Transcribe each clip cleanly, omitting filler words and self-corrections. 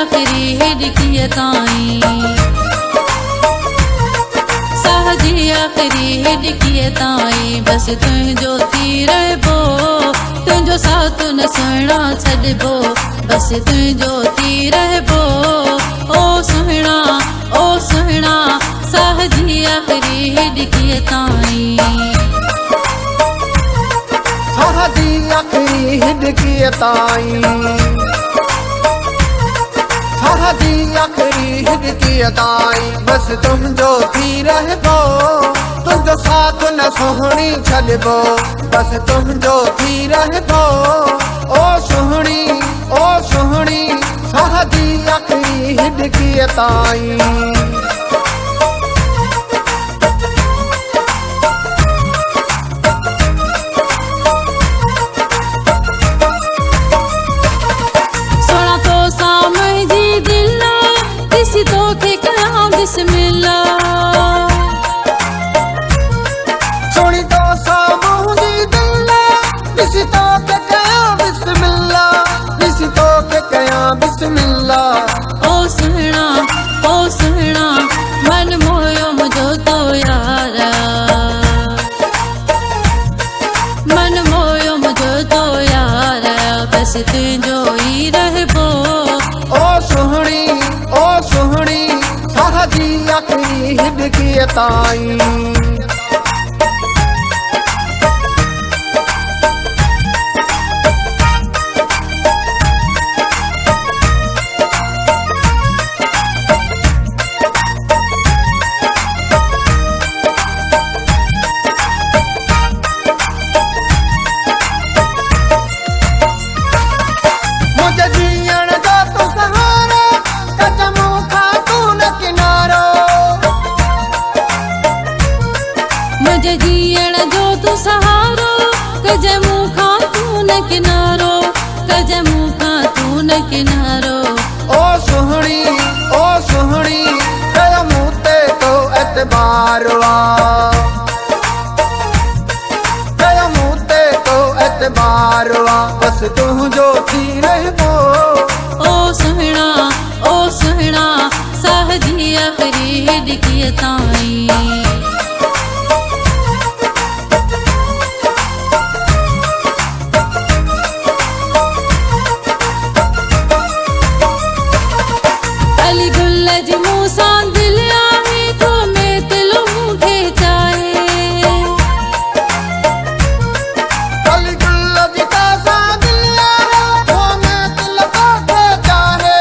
आखिरी हिडकी ताईं साहजी आखिरी हिडकी ताईं बस तुझो थी रहबो तुझो साथ न सुहिणा छॾबो बस तुझो थी रहबो ओ सुहिणा साहजी आखिरी हिडकी ताईं साहजी आखिरी हिडकी ताईं साहजी आखिरी हिडकी ताईं बस तुझो थी रहबो तुझो साथ न सुहिणी छॾबो बस तुझो थी रहबो ओ सुहिणी साहजी आखिरी हिडकी ताईं सोनी तो सामूंगी दिल दिसी तो के कया बिस्मिल्ला ओ सुहिणा मन मोयो मुझो तो यारा मन मोयो मुझो तो यारा बस तुझो ही रहबो ओ सुहिणी साहजी आखिरी हिडकी ताईं मुझे जीअण जो तू सहारो कजे मूं खां तू न किनारो कजे मूं खां तू न किनारो ओ सुहिणी कया मूं ते तो एतबारवा कया मूं ते तो एतबारवा बस तुझो थी रहबो ओ सुहिणा साहजी आखिरी हिडकी ताईं अली गुल जी मूं सां दिलि आहे तो मेतलो मूंखे चाहे अली गुल जी सां दिलि आहे तो मेतलो तोखे चाहे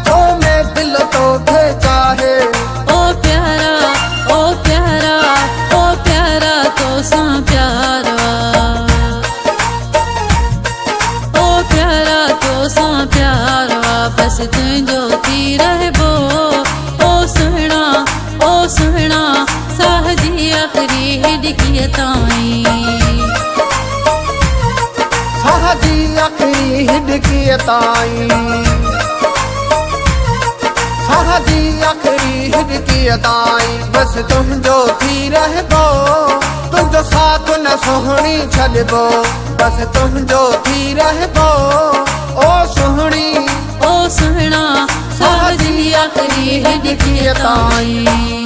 तो मेतलो तोखे चाहे ओ प्यारा तो सां प्यारा ओ प्यारा तो सां प्यारा बस तुझो थी रहबो ओ सुहिणा साहजी आखिरी हिडकी ताईं साहजी आखिरी हिडकी ताईं साहजी आखिरी हिडकी ताईं बस तुझो थी रहबो तुझो साथ न सुहिणी छॾबो बस तुझो थी रहबो ओ सुहिणा साहजी आखिरी हिडकी ताईं।